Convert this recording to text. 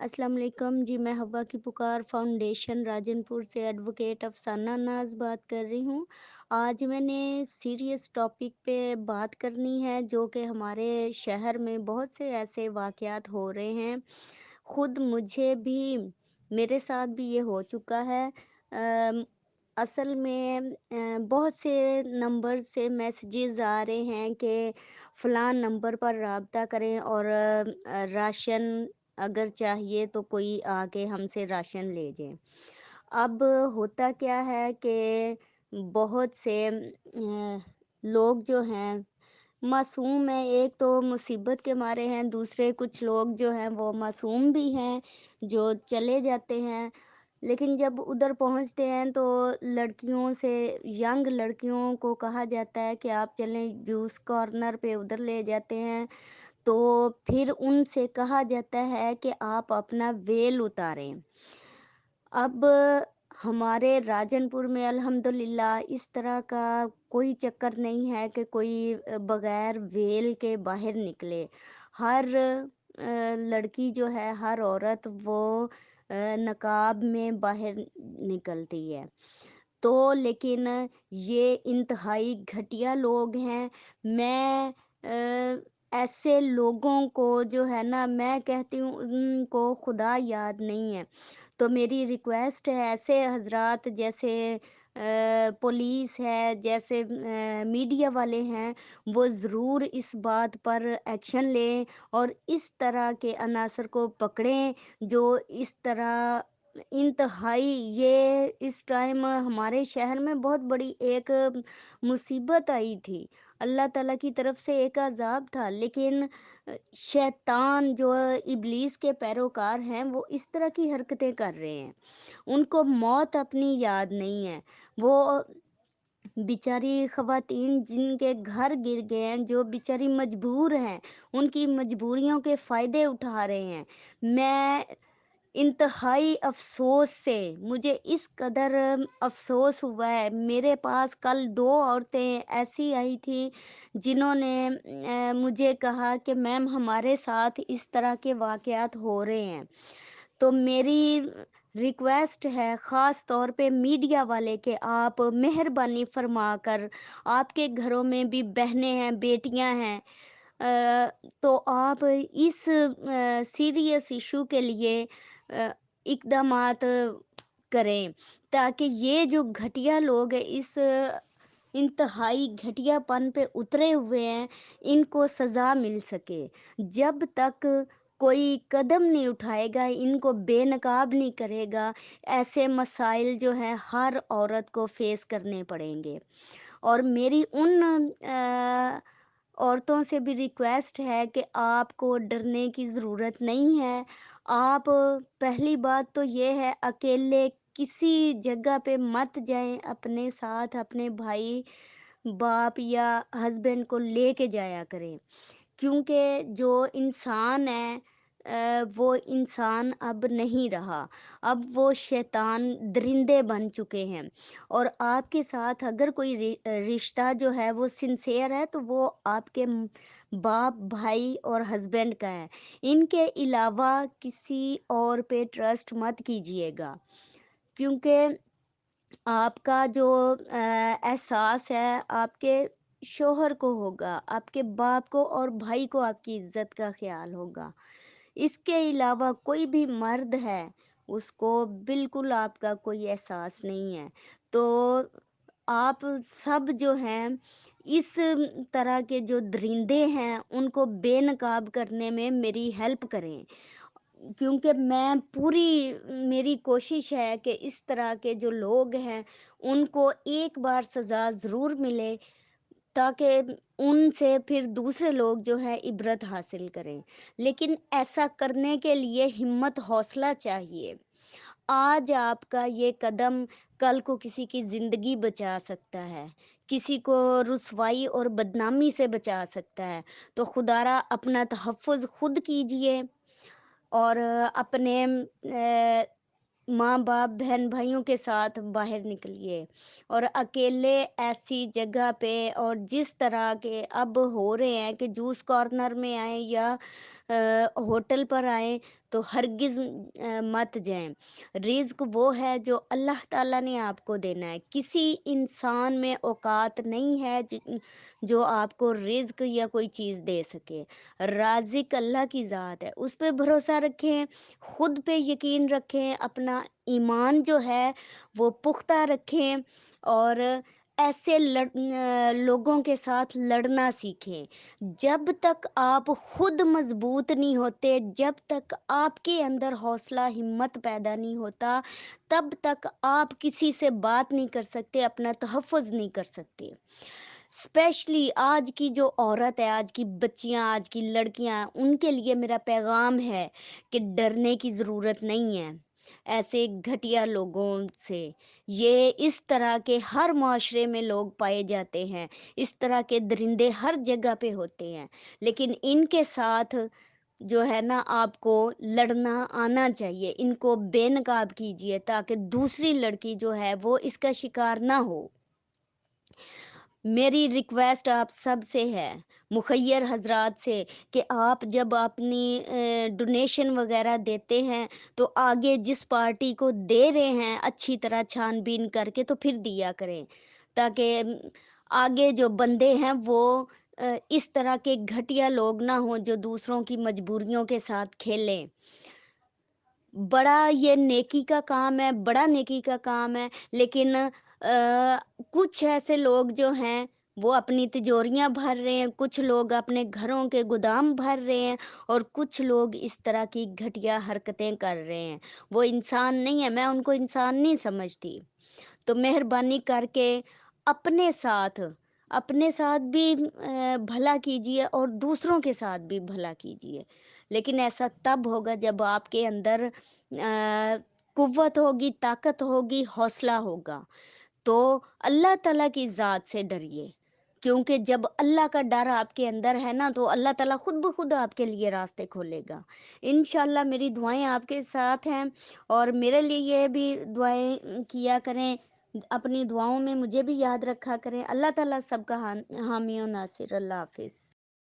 अस्सलाम वालेकुम जी। मैं हवा की पुकार फाउंडेशन राजनपुर से एडवोकेट अफसाना नाज बात कर रही हूँ। आज मैंने सीरियस टॉपिक पे बात करनी है जो कि हमारे शहर में बहुत से ऐसे वाक़यात हो रहे हैं। ख़ुद मुझे भी मेरे साथ भी ये हो चुका है। असल में बहुत से नंबर से मैसेजेस आ रहे हैं कि फ़लाँ नंबर पर राब्ता करें और राशन अगर चाहिए तो कोई आके हमसे राशन ले जाए। अब होता क्या है कि बहुत से लोग जो हैं मासूम हैं, एक तो मुसीबत के मारे हैं, दूसरे कुछ लोग जो हैं वो मासूम भी हैं, जो चले जाते हैं। लेकिन जब उधर पहुँचते हैं तो लड़कियों से यंग लड़कियों को कहा जाता है कि आप चलें जूस कॉर्नर पे, उधर ले जाते हैं। तो फिर उनसे कहा जाता है कि आप अपना वेल उतारें। अब हमारे राजनपुर में अल्हम्दुलिल्लाह इस तरह का कोई चक्कर नहीं है कि कोई बगैर वेल के बाहर निकले। हर लड़की जो है, हर औरत वो नकाब में बाहर निकलती है। तो लेकिन ये इंतहाई घटिया लोग हैं। मैं ऐसे लोगों को जो है ना, मैं कहती हूँ उनको खुदा याद नहीं है। तो मेरी रिक्वेस्ट है ऐसे हज़रात जैसे पुलिस है, जैसे मीडिया वाले हैं, वो ज़रूर इस बात पर एक्शन लें और इस तरह के अनासर को पकड़ें जो इस तरह इंतहाई ये इस टाइम हमारे शहर में बहुत बड़ी एक मुसीबत आई थी। अल्लाह ताला की तरफ से एक अज़ाब था, लेकिन शैतान जो इब्लीस के पैरोकार हैं वो इस तरह की हरकतें कर रहे हैं। उनको मौत अपनी याद नहीं है। वो बेचारी ख़वातीन जिनके घर गिर गए हैं, जो बेचारी मजबूर हैं, उनकी मजबूरियों के फ़ायदे उठा रहे हैं। मैं इंतहाई अफ़सोस से मुझे इस कदर अफ़सोस हुआ है। मेरे पास कल 2 औरतें ऐसी आई थी जिन्होंने मुझे कहा कि मैम हमारे साथ इस तरह के वाक़यात हो रहे हैं। तो मेरी रिक्वेस्ट है ख़ास तौर पे मीडिया वाले कि आप मेहरबानी फ़रमा कर, आपके घरों में भी बहनें हैं, बेटियां हैं, तो आप इस सीरियस इशू के लिए इक़दामात करें ताकि ये जो घटिया लोग हैं इस इंतहाई घटियापन पे उतरे हुए हैं, इनको सज़ा मिल सके। जब तक कोई कदम नहीं उठाएगा, इनको बेनकाब नहीं करेगा, ऐसे मसाइल जो हैं हर औरत को फ़ेस करने पड़ेंगे। और मेरी उन औरतों से भी रिक्वेस्ट है कि आपको डरने की ज़रूरत नहीं है। आप पहली बात तो ये है अकेले किसी जगह पे मत जाएँ, अपने साथ अपने भाई, बाप या हस्बैंड को लेके जाया करें। क्योंकि जो इंसान है वो इंसान अब नहीं रहा। अब वो शैतान दरिंदे बन चुके हैं और आपके साथ अगर कोई रिश्ता जो है वो सिंसियर है तो वो आपके बाप, भाई और हस्बैंड का है। इनके अलावा किसी और पे ट्रस्ट मत कीजिएगा, क्योंकि आपका जो एहसास है आपके शौहर को होगा, आपके बाप को और भाई को आपकी इज़्ज़त का ख़्याल होगा। इसके अलावा कोई भी मर्द है, उसको बिल्कुल आपका कोई एहसास नहीं है। तो आप सब जो हैं, इस तरह के जो दरिंदे हैं, उनको बेनकाब करने में मेरी हेल्प करें। क्योंकि मैं पूरी मेरी कोशिश है कि इस तरह के जो लोग हैं, उनको एक बार सज़ा ज़रूर मिले ताकि उनसे फिर दूसरे लोग जो हैं इबरत हासिल करें। लेकिन ऐसा करने के लिए हिम्मत हौसला चाहिए। आज आपका ये कदम कल को किसी की ज़िंदगी बचा सकता है, किसी को रुसवाई और बदनामी से बचा सकता है। तो खुदारा अपना तहफ़्फ़ुज़ खुद कीजिए और अपने माँ-बाप, बहन-भाइयों के साथ बाहर निकलिए और अकेले ऐसी जगह पे और जिस तरह के अब हो रहे हैं कि जूस कॉर्नर में आएँ या होटल पर आएँ तो हरगिज़ मत जाएँ। रिज़्क वो है जो अल्लाह ताला ने आपको देना है। किसी इंसान में औकात नहीं है जो आपको रिज़्क या कोई चीज़ दे सके। राज़िक अल्लाह की ज़ात है, उस पे भरोसा रखें, खुद पे यकीन रखें, अपना ईमान जो है वो पुख्ता रखें और ऐसे लोगों के साथ लड़ना सीखें। जब तक आप खुद मज़बूत नहीं होते, जब तक आपके अंदर हौसला, हिम्मत पैदा नहीं होता, तब तक आप किसी से बात नहीं कर सकते, अपना तहफ़्फ़ुज़ नहीं कर सकते। स्पेशली आज की जो औरत है, आज की बच्चियाँ, आज की लड़कियाँ, उनके लिए मेरा पैगाम है कि डरने की ज़रूरत नहीं है, ऐसे घटिया लोगों से। ये इस तरह के हर माशरे में लोग पाए जाते हैं, इस तरह के दरिंदे हर जगह पे होते हैं, लेकिन इनके साथ जो है ना आपको लड़ना आना चाहिए, इनको बेनकाब कीजिए ताकि दूसरी लड़की जो है वो इसका शिकार ना हो। मेरी रिक्वेस्ट आप सब से है, मुखय्यर हज़रात से, कि आप जब अपनी डोनेशन वग़ैरह देते हैं, तो आगे जिस पार्टी को दे रहे हैं, अच्छी तरह छान-बीन करके तो फिर दिया करें। ताकि आगे जो बंदे हैं वो इस तरह के घटिया लोग ना हों जो दूसरों की मजबूरियों के साथ खेलें। बड़ा ये नेकी का काम है, बड़ा नेकी का काम है, लेकिन कुछ ऐसे लोग जो हैं, वो अपनी तिजोरियाँ भर रहे हैं, कुछ लोग अपने घरों के गोदाम भर रहे हैं और कुछ लोग इस तरह की घटिया हरकतें कर रहे हैं। वो इंसान नहीं है, मैं उनको इंसान नहीं समझती। तो मेहरबानी करके अपने साथ अपने साथ भी भला कीजिए और दूसरों के साथ भी भला कीजिए। लेकिन ऐसा तब होगा जब आपके अंदर कुव्वत होगी, ताकत होगी, हौसला होगा। तो अल्लाह ताला की ज़ात से डरिए, क्योंकि जब अल्लाह का डर आपके अंदर है ना, तो अल्लाह ताला खुद ब खुद आपके लिए रास्ते खोलेगा। इंशाअल्लाह मेरी दुआएँ आपके साथ हैं और मेरे लिए ये भी दुआएँ किया करें, अपनी दुआओं में मुझे भी याद रखा करें। अल्लाह ताला सबका हामी और नासिर। अल्लाह हाफ़िज़।